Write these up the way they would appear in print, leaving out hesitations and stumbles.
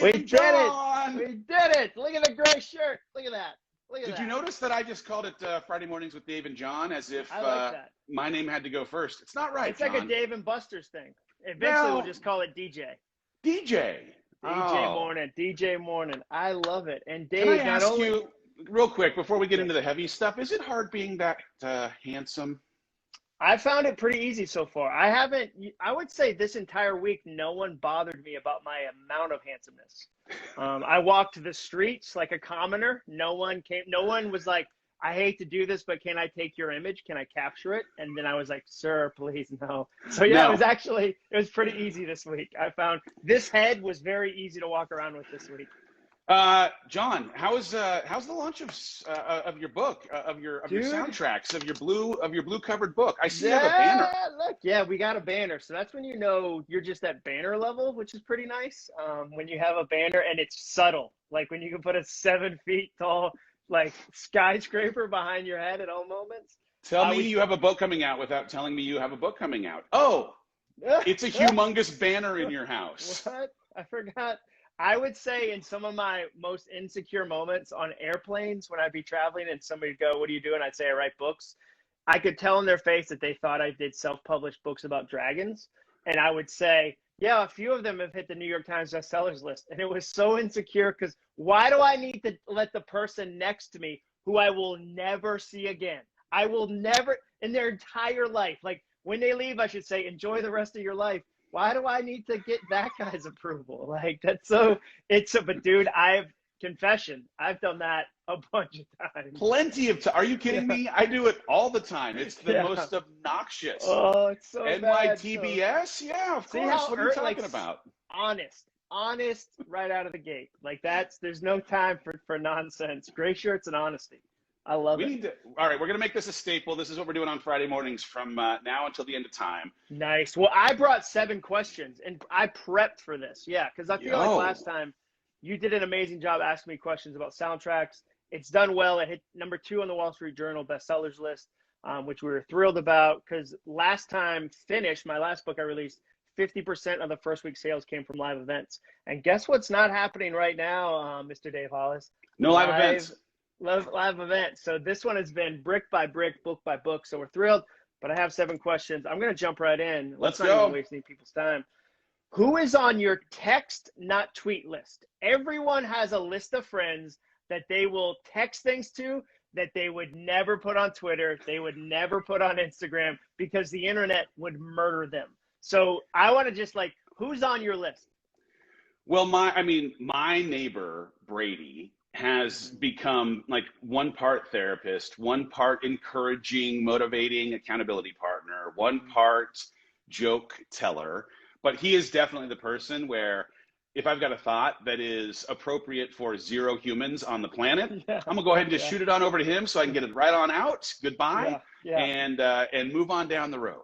We and did it. Jon. We did it. Look at the gray shirt. Look at that. Look at that. Did you notice that I just called it Friday Mornings with Dave and Jon, as if I like that. my name had to go first? It's not right, It's like Jon. a Dave and Buster's thing. Eventually, No. we'll just call it DJ. DJ. DJ Morning. I love it. And Dave, can I ask you real quick before we get into the heavy stuff? Is it hard being that handsome? I found it pretty easy so far. I would say this entire week, no one bothered me about my amount of handsomeness. I walked the streets like a commoner. No one was like, I hate to do this, but can I take your image? Can I capture it? And then I was like, sir, please, no. So yeah, No. it was pretty easy this week. I found this head was very easy to walk around with this week. Jon, how's the launch of your book, of your soundtracks, of your blue covered book? I see you have a banner. Look, yeah, we got a banner. So that's when you know you're just at banner level, which is pretty nice. When you have a banner and it's subtle, like when you can put a 7 feet tall like skyscraper behind your head at all moments. Tell me you have a book coming out without telling me you have a book coming out. Oh, it's a humongous banner in your house. What? I forgot. I would say in some of my most insecure moments on airplanes when I'd be traveling and somebody would go, what do you do? And I'd say, I write books. I could tell in their face that they thought I did self-published books about dragons. And I would say, yeah, a few of them have hit the New York Times bestsellers list. And it was so insecure because why do I need to let the person next to me who I will never see again? I will never in their entire life. Like when they leave, I should say, enjoy the rest of your life. Why do I need to get that guy's approval? Like that's but dude, confession. I've done that a bunch of times. Plenty of time. Are you kidding me? I do it all the time. It's the most obnoxious. Oh, it's so and bad. my TBS? Yeah, of course. What are you talking about? Honest right out of the gate. Like there's no time for nonsense. Gray shirts and honesty. I love it. All right, we're going to make this a staple. This is what we're doing on Friday mornings from now until the end of time. Nice. Well, I brought 7 questions, and I prepped for this. Yeah, because I feel like last time you did an amazing job asking me questions about soundtracks. It's done well. It hit number 2 on the Wall Street Journal bestsellers list, which we were thrilled about because last time finished, my last book I released, 50% of the first week sales came from live events. And guess what's not happening right now, Mr. Dave Hollis? No live events. Live events. So this one has been brick by brick, book by book. So we're thrilled, but I have 7 questions. I'm going to jump right in. Let's not go. Even waste any people's time. Who is on your text, not tweet list? Everyone has a list of friends that they will text things to that they would never put on Twitter. They would never put on Instagram because the internet would murder them. So I want to just who's on your list? Well, my neighbor, Brady, has become like one part therapist, one part encouraging, motivating accountability partner, one part joke teller. But he is definitely the person where if I've got a thought that is appropriate for 0 humans on the planet, I'm gonna go ahead and just shoot it on over to him so I can get it right on out. Goodbye, and move on down the road.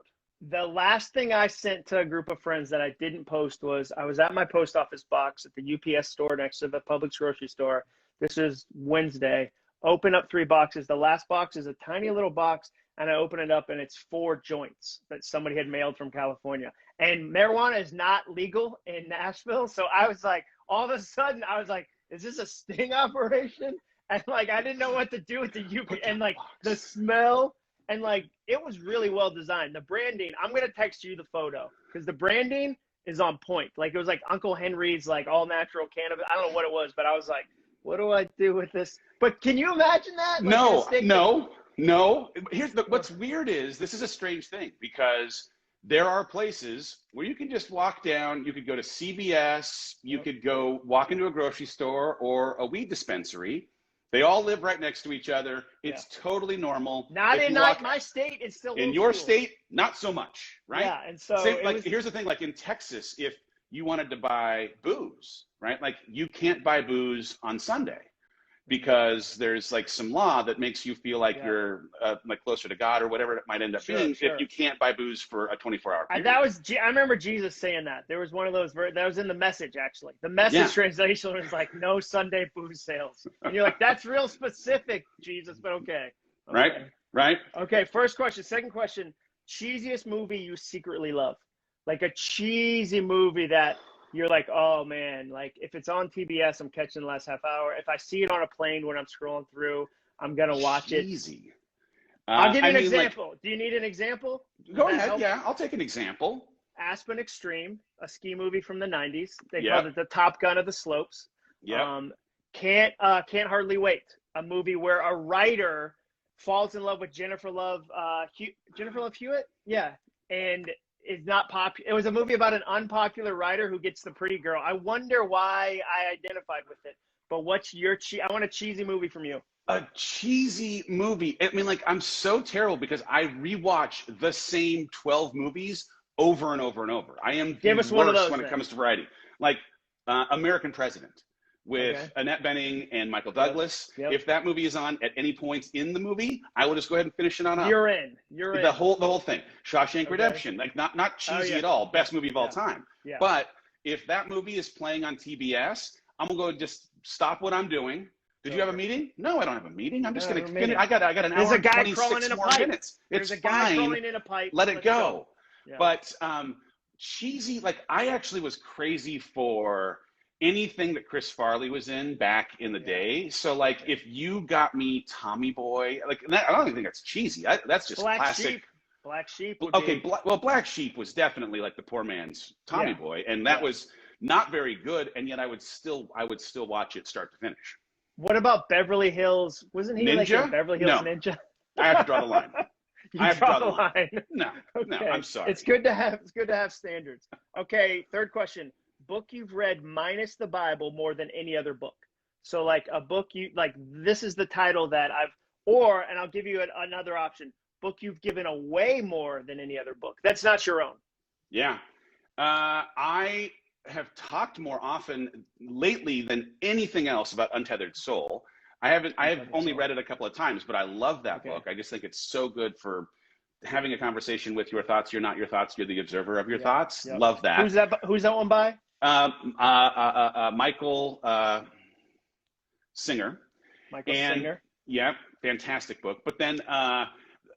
The last thing I sent to a group of friends that I didn't post was I was at my post office box at the UPS store next to the Publix grocery store. This is Wednesday. Open up 3 boxes. The last box is a tiny little box, and I open it up, and it's 4 joints that somebody had mailed from California. And marijuana is not legal in Nashville, so I was like, all of a sudden, I was like, is this a sting operation? And I didn't know what to do with the UPS, and the smell, and it was really well designed. The branding, I'm gonna text you the photo because the branding is on point. It was like Uncle Henry's all natural cannabis. I don't know what it was, but I was like, what do I do with this? But can you imagine that? No. What's weird is this is a strange thing because there are places where you can just walk down. You could go to CVS. You could go walk into a grocery store or a weed dispensary. They all live right next to each other. It's totally normal. Not in my state. It's still in your state. Not so much, right? Yeah, and so here's the thing. In Texas, if you wanted to buy booze, right? You can't buy booze on Sunday because there's some law that makes you feel like you're closer to God or whatever it might end up being if you can't buy booze for a 24-hour period. I remember Jesus saying that. There was one of those that was in the Message actually. The Message translation was no Sunday booze sales. And you're like, that's real specific, Jesus, but okay. Right. Okay, first question. Second question, cheesiest movie you secretly love. A cheesy movie that you're like, oh man, like if it's on TBS, I'm catching the last half hour. If I see it on a plane when I'm scrolling through, I'm gonna watch it. Easy. I'll give you an example. Do you need an example? Go ahead. Yeah, I'll take an example. Aspen Extreme, a ski movie from the 90s. They Yep. called it the Top Gun of the slopes. Yeah. Can't Hardly Wait, a movie where a writer falls in love with Jennifer Love Hewitt. Yeah, and is not popular. It was a movie about an unpopular writer who gets the pretty girl. I wonder why I identified with it. But what's your I want a cheesy movie from you. A cheesy movie. I mean, like, I'm so terrible because I rewatch the same 12 movies over and over and over. I am the worst when it comes to variety. Like American President with Annette Bening and Michael Douglas. Yep. If that movie is on at any point in the movie, I will just go ahead and finish it on up. You're in. The whole thing. Shawshank Redemption. Like not cheesy at all. Best movie of all time. Yeah. But if that movie is playing on TBS, I'm gonna go just stop what I'm doing. Did you have a meeting? No, I don't have a meeting. I'm just going to finish. I got an hour and 26 more minutes. There's a guy crawling in a pipe. Let it go. Yeah. But cheesy, like I actually was crazy for anything that Chris Farley was in back in the day. So like if you got me Tommy Boy, like I don't even think that's cheesy. That's just classic. Black Sheep. Okay, Black Sheep was definitely like the poor man's Tommy Boy, and that was not very good. And yet I would still watch it start to finish. What about Beverly Hills? Wasn't he Ninja? like a Beverly Hills Ninja? I have to draw the line. I have to draw the line. No, I'm sorry. It's good to have standards. Okay, third question. Book you've read minus the Bible more than any other book. So like a book this is the title that and I'll give you another option. Book you've given away more than any other book. That's not your own. Yeah. I have talked more often lately than anything else about Untethered Soul. I have only read it a couple of times, but I love that book. I just think it's so good for having a conversation with your thoughts. You're not your thoughts. You're the observer of your thoughts. Yep. Love that. Who's that one by? Michael Singer. Singer. Yeah, fantastic book. But then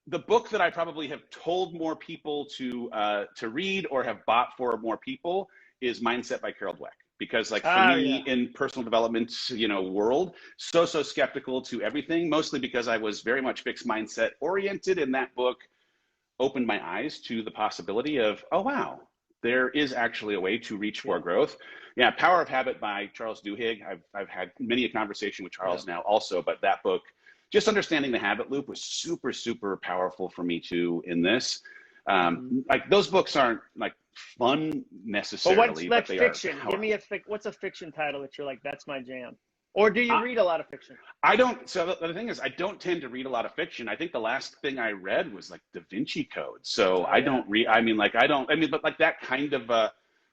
the book that I probably have told more people to read or have bought for more people is Mindset by Carol Dweck. Because like for me in personal development, world, so skeptical to everything, mostly because I was very much fixed mindset oriented, and that book opened my eyes to the possibility of, oh wow, there is actually a way to reach for growth. Yeah, Power of Habit by Charles Duhigg. I've had many a conversation with Charles now also, but that book, just understanding the habit loop, was super, super powerful for me too in this. Like those books aren't like fun necessarily, but they fiction? are Give me what's a fiction title that you're like, that's my jam? Or do you read a lot of fiction? I don't. So the thing is, I don't tend to read a lot of fiction. I think the last thing I read was like Da Vinci Code. So I don't read. But like that kind of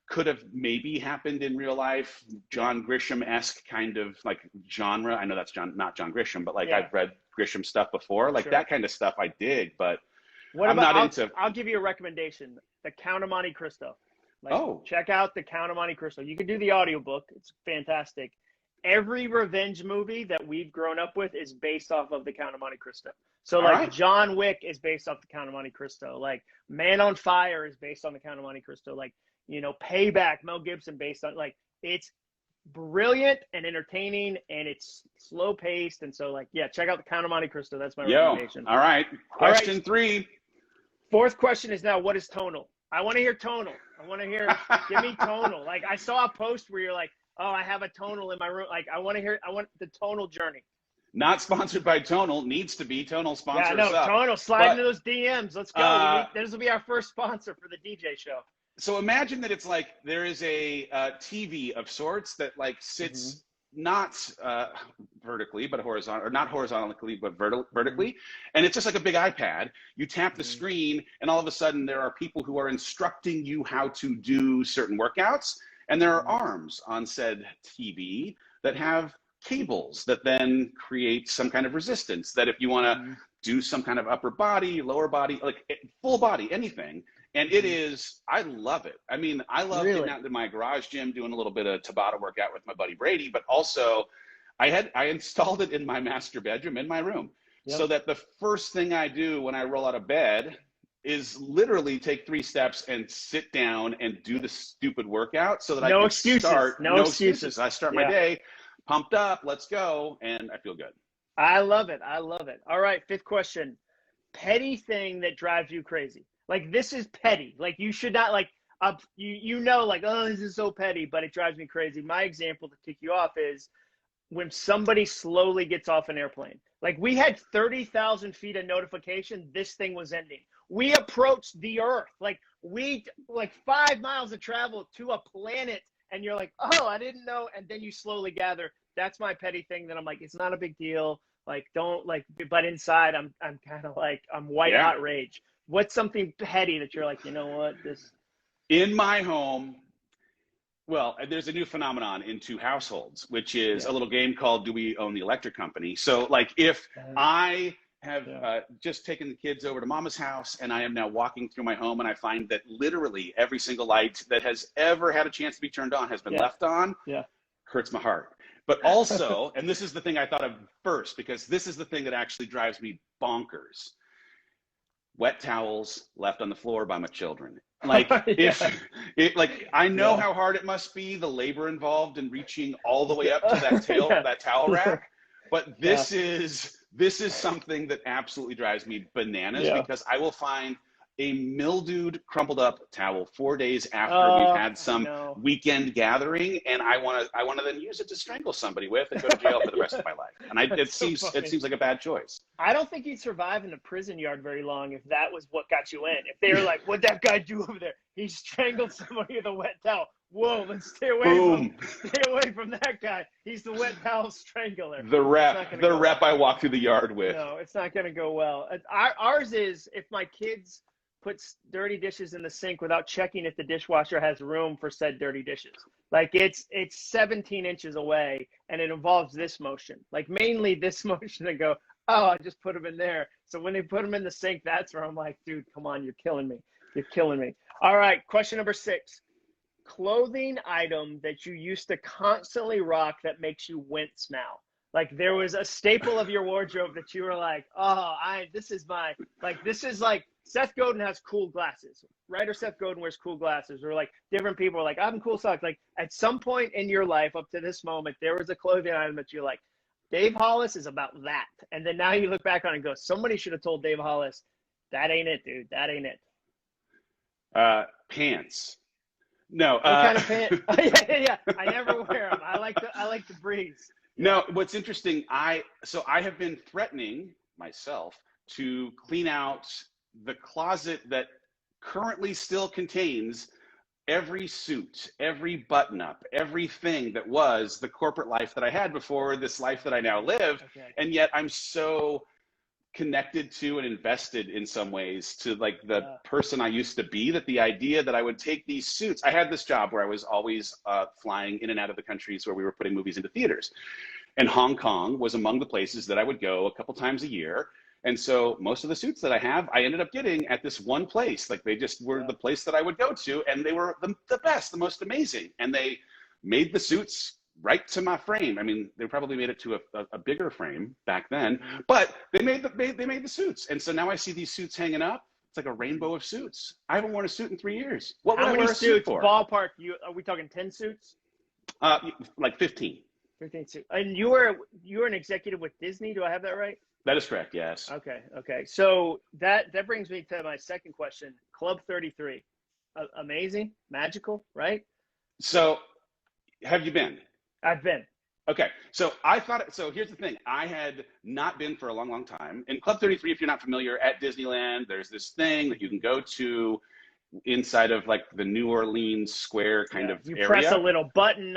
could have maybe happened in real life. John Grisham-esque kind of like genre. I know that's not John Grisham, but like I've read Grisham stuff before. Like that kind of stuff I dig, but I'll give you a recommendation. The Count of Monte Cristo. Check out The Count of Monte Cristo. You can do the audiobook. It's fantastic. Every revenge movie that we've grown up with is based off of The Count of Monte Cristo. So John Wick is based off The Count of Monte Cristo. Like Man on Fire is based on The Count of Monte Cristo. Like, Payback, Mel Gibson, based on it's brilliant and entertaining, and it's slow paced. And so check out The Count of Monte Cristo. That's my recommendation. All right. Question 3. Fourth question is now, what is tonal? I want to hear tonal. Give me tonal. Like I saw a post where you're like, oh, I have a tonal in my room. Like I want the tonal journey. Not sponsored by Tonal, needs to be. Tonal sponsors up. Tonal, slide into those DMs. Let's go. This will be our first sponsor for the DJ show. So imagine that it's like there is a TV of sorts that like sits not vertically, but horizontal, or not horizontally, but vertically. And it's just like a big iPad. You tap the screen, and all of a sudden there are people who are instructing you how to do certain workouts. And there are arms on said TV that have cables that then create some kind of resistance that if you want to do some kind of upper body, lower body, like full body, anything. And it is, I love it. I mean, I love getting out to my garage gym, doing a little bit of Tabata workout with my buddy Brady, but also I installed it in my master bedroom in my room so that the first thing I do when I roll out of bed is literally take 3 steps and sit down and do the stupid workout so that I No can excuses. start. No excuses. I start my day pumped up. Let's go. And I feel good. I love it. I love it. All right. 5th question. Petty thing that drives you crazy. Like, this is petty. Like, you should not, like, you know, like, oh, this is so petty, but it drives me crazy. My example to kick you off is when somebody slowly gets off an airplane. Like, we had 30,000 feet of notification. This thing was ending. We approached the Earth. Like 5 miles of travel to a planet, and you're like, oh, I didn't know. And then you slowly gather. That's my petty thing that I'm like, it's not a big deal. Like, don't like, but inside I'm kind of like, I'm white hot rage. What's something petty that you're like, you know what, this? In my home, well, there's a new phenomenon in 2 households, which is a little game called Do We Own the Electric Company? So like if I have just taken the kids over to mama's house and I am now walking through my home and I find that literally every single light that has ever had a chance to be turned on has been left on, hurts my heart. But also, and this is the thing I thought of first, because this is the thing that actually drives me bonkers. Wet towels left on the floor by my children. Like like I know how hard it must be, the labor involved in reaching all the way up to that towel rack. But this is something that absolutely drives me bananas because I will find a mildewed, crumpled up towel 4 days after we've had some weekend gathering, and I want to then use it to strangle somebody with and go to jail for the rest of my life. And it seems like a bad choice. I don't think you'd survive in a prison yard very long if that was what got you in. If they were like, what'd that guy do over there? He strangled somebody with a wet towel. Whoa, let's stay away from that guy. He's the wet towel strangler. The rep I walk through the yard with. No, it's not going to go well. Ours is if my kids puts dirty dishes in the sink without checking if the dishwasher has room for said dirty dishes. Like it's 17 inches away, and it involves this motion, like mainly this motion to go, oh, I just put them in there. So when they put them in the sink, that's where I'm like, dude, come on, you're killing me. You're killing me. All right, question number 6. Clothing item that you used to constantly rock that makes you wince now. Like there was a staple of your wardrobe that you were like, oh, this is like Seth Godin has cool glasses. Writer Seth Godin wears cool glasses. Or like different people are like, I have cool socks. Like at some point in your life up to this moment, there was a clothing item that you're like, Dave Hollis is about that. And then now you look back on it and go, somebody should have told Dave Hollis, that ain't it, dude. That ain't it. Pants. No. What kind of pants? Yeah. I never wear them. I like the breeze. No, what's interesting, I have been threatening myself to clean out the closet that currently still contains every suit, every button-up, everything that was the corporate life that I had before this life that I now live. Okay. And yet I'm so connected to and invested in some ways to like the person I used to be, that the idea that I would take these suits. I had this job where I was always flying in and out of the countries where we were putting movies into theaters. And Hong Kong was among the places that I would go a couple times a year. And so most of the suits that I have, I ended up getting at this one place. Like they just were the place that I would go to, and they were the best, the most amazing. And they made the suits right to my frame. I mean, they probably made it to a bigger frame back then, but they made the suits. And so now I see these suits hanging up. It's like a rainbow of suits. I haven't worn a suit in 3 years. What would I wear a suit for? Ballpark, are we talking 10 suits? Like 15. 15 suits. And you were an executive with Disney, do I have that right? That is correct, yes. Okay. So that brings me to my second question. Club 33. Amazing, magical, right? So have you been? I've been. Okay, so here's the thing. I had not been for a long, long time. In Club 33, if you're not familiar, at Disneyland, there's this thing that you can go to inside of like the New Orleans Square kind of area. You press a little button,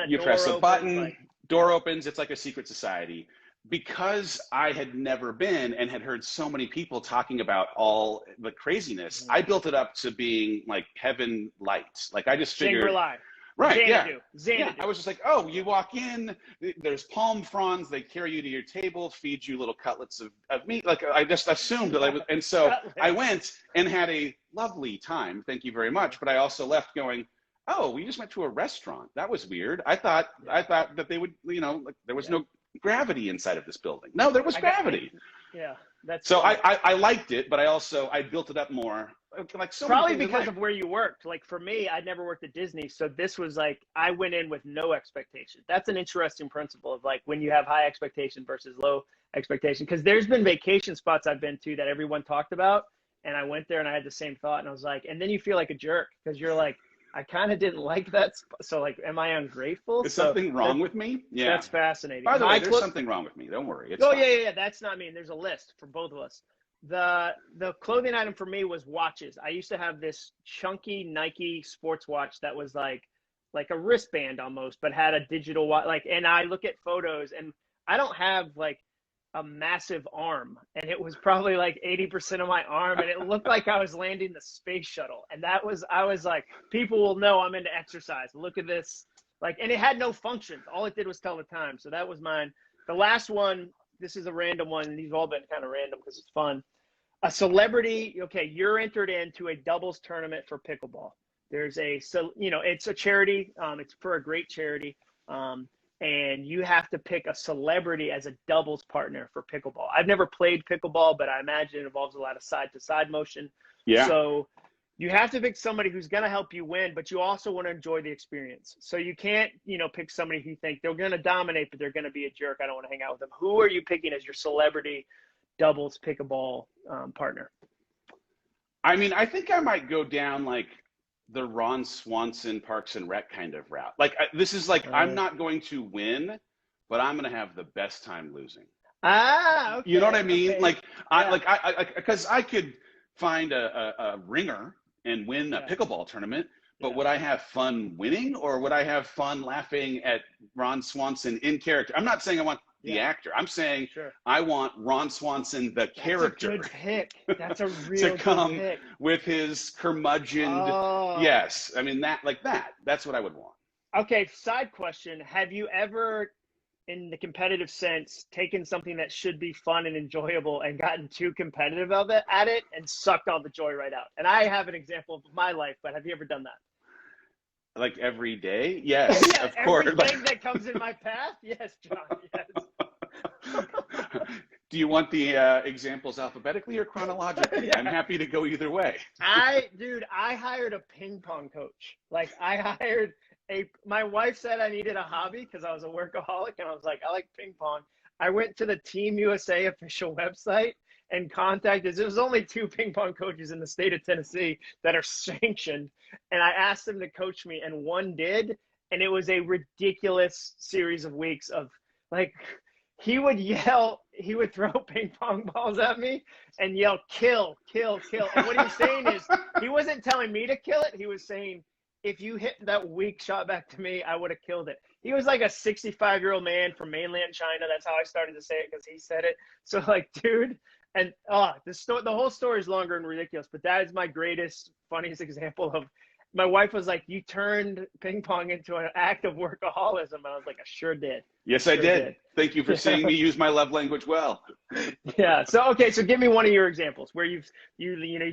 door opens, it's like a secret society. Because I had never been and had heard so many people talking about all the craziness, I built it up to being like heaven light. Like I just figured. Shangri-La. Right, Xanadu. I was just like, oh, you walk in, there's palm fronds, they carry you to your table, feed you little cutlets of meat. Like I just assumed that I was, and so I went and had a lovely time, thank you very much, but I also left going, oh, we just went to a restaurant. That was weird. I thought that they would, like there was no gravity inside of this building. No, there was gravity. Yeah. That's so I liked it, but I built it up more like so Probably many things in because life. of where you worked. Like for me, I never worked at Disney, so this was like I went in with no expectation. That's an interesting principle of like when you have high expectation versus low expectation. Because there's been vacation spots I've been to that everyone talked about, and I went there and I had the same thought, and I was like, and then you feel like a jerk because you're like, I kind of didn't like that. So like, am I ungrateful? Is So something wrong with me? Yeah. that's fascinating. By the way, there's something wrong with me. Don't worry. It's Oh fine. yeah. That's not me. There's a list for both of us. The clothing item for me was watches. I used to have this chunky Nike sports watch that was like a wristband almost, but had a digital watch. Like, and I look at photos, and I don't have like a massive arm, and it was probably like 80% of my arm, and it looked like I was landing the space shuttle. And I was like, people will know I'm into exercise. Look at this. Like, and it had no function. All it did was tell the time. So that was mine. The last one, this is a random one. These have all been kind of random because it's fun. A celebrity, okay, you're entered into a doubles tournament for pickleball. There's it's a charity. It's for a great charity. And you have to pick a celebrity as a doubles partner for pickleball. I've never played pickleball, but I imagine it involves a lot of side-to-side motion. Yeah. So you have to pick somebody who's going to help you win, but you also want to enjoy the experience. So you can't, pick somebody who you think they're going to dominate, but they're going to be a jerk. I don't want to hang out with them. Who are you picking as your celebrity doubles pickleball partner? I mean, I think I might go down like the Ron Swanson Parks and Rec kind of route. Like this is like I'm not going to win, but I'm going to have the best time losing. Okay. You know what I mean? Okay. Like Yeah. because I could find a ringer and win a pickleball tournament, but would I have fun winning, or would I have fun laughing at Ron Swanson in character? I'm not saying I want the actor. I'm saying I want Ron Swanson, the character. That's a good pick. That's a real to come good pick. with his curmudgeoned. Oh. Yes, I mean that's what I would want. Okay, side question. Have you ever, in the competitive sense, taken something that should be fun and enjoyable and gotten too competitive at it and sucked all the joy right out? And I have an example of my life, but have you ever done that? Like every day? Yes, yeah, of course. Everything that comes in my path? Yes, John, yes. Do you want the examples alphabetically or chronologically? Yeah. I'm happy to go either way. I hired a ping pong coach. Like my wife said I needed a hobby because I was a workaholic, and I was like, I like ping pong. I went to the Team USA official website and contacted, there was only 2 ping pong coaches in the state of Tennessee that are sanctioned. And I asked them to coach me, and one did. And it was a ridiculous series of weeks of like, he would throw ping pong balls at me and yell, kill, kill, kill. And what he was saying is, he wasn't telling me to kill it. He was saying, if you hit that weak shot back to me, I would have killed it. He was like a 65-year-old man from mainland China. That's how I started to say it, because he said it. So like, dude, and the whole story is longer and ridiculous, but that is my greatest, funniest example of, my wife was like, you turned ping pong into an act of workaholism. And I was like, I sure did. Yes, I did. Thank you for seeing me use my love language well. Yeah. So give me one of your examples where you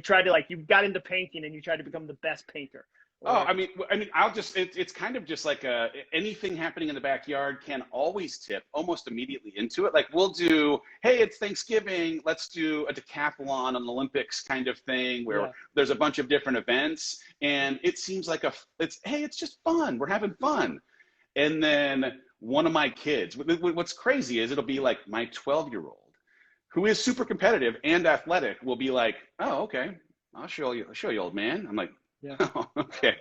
tried to, like, you got into painting and you tried to become the best painter. I mean, it's kind of just like anything happening in the backyard can always tip almost immediately into it. Like we'll do, hey, it's Thanksgiving, let's do a decathlon, an Olympics kind of thing where there's a bunch of different events, and it seems like it's just fun. We're having fun. And then one of my kids, what's crazy is it'll be like my 12-year-old who is super competitive and athletic will be like, oh, okay, I'll show you, old man. I'm like, yeah. Oh, okay.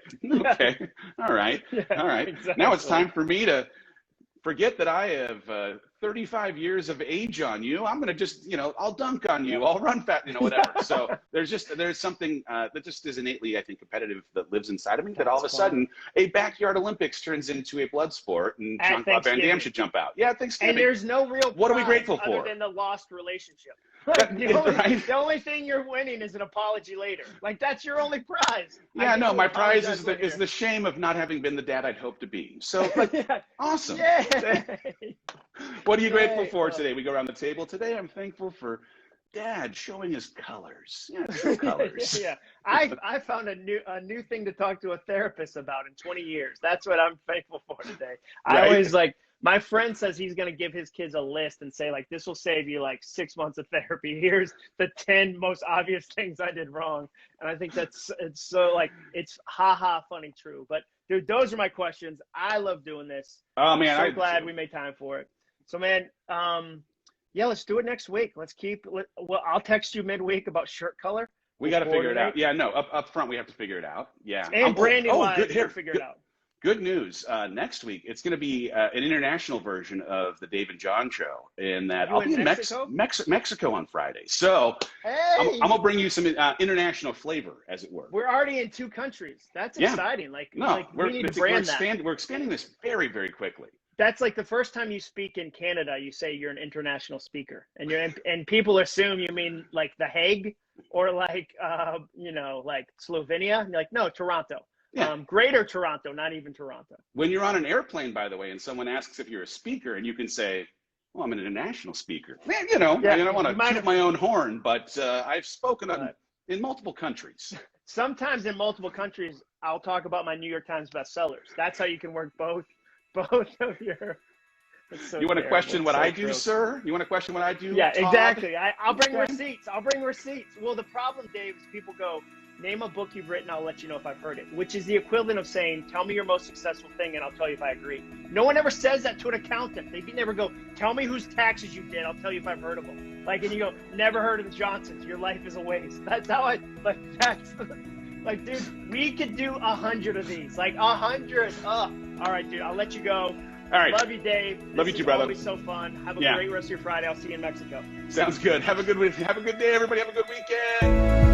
All right. Exactly. Now it's time for me to forget that I have 35 years of age on you. I'm going to just, I'll dunk on you. I'll run fast, whatever. So there's something that just is innately, I think, competitive that lives inside of me, that all of a sudden a backyard Olympics turns into a blood sport, and Jean-Claude Van Damme should jump out. Yeah, Thanksgiving. And there's no real what are we grateful for? Other than the lost relationship. Like, the only thing you're winning is an apology later. Like, that's your only prize. Yeah, no, my prize is the shame of not having been the dad I'd hoped to be. So, like, awesome. What are you grateful for today? We go around the table. Today, I'm thankful for Dad showing his colors. Yeah, true colors. Yeah, I found a new thing to talk to a therapist about in 20 years. That's what I'm thankful for today. Right? I always like, My friend says he's going to give his kids a list and say, like, this will save you like 6 months of therapy. Here's the 10 most obvious things I did wrong. And I think it's so like, it's funny true. But dude, those are my questions. I love doing this. Oh man, I'm so glad we made time for it. So man, yeah, let's do it next week. Well, I'll text you midweek about shirt color. We got to figure it out. Yeah, no, up front we have to figure it out. Yeah. And branding wise, figure it out. Good news. Next week, it's going to be an international version of the Dave and Jon Show. In that I'll be in Mexico on Friday. So hey, I'm going to bring you some international flavor, as it were. We're already in 2 countries. That's exciting. We need to brand that. We're expanding this very, very quickly. That's like the first time you speak in Canada, you say you're an international speaker, and people assume you mean like The Hague or like like Slovenia. And you're like, no, Toronto. Yeah. Greater Toronto, not even Toronto. When you're on an airplane, by the way, and someone asks if you're a speaker, and you can say, well, I'm an international speaker. Man, I don't want to toot my own horn, but I've spoken in multiple countries. Sometimes in multiple countries, I'll talk about my New York Times bestsellers. That's how you can work both of your... So you want to question what I do, sir? You want to question what I do? Yeah, Todd? Exactly. I'll bring receipts. Well, the problem, Dave, is people go, name a book you've written, I'll let you know if I've heard it, which is the equivalent of saying, tell me your most successful thing and I'll tell you if I agree. No one ever says that to an accountant. They never go, tell me whose taxes you did, I'll tell you if I've heard of them. Like, and you go, never heard of the Johnsons, your life is a waste. That's how dude, we could do 100 of these. Like 100. All right, dude, I'll let you go. All right. Love you, Dave. Love you too, brother. It's always so fun. Have a great rest of your Friday. I'll see you in Mexico. Sounds good. Have a good day, everybody. Have a good weekend.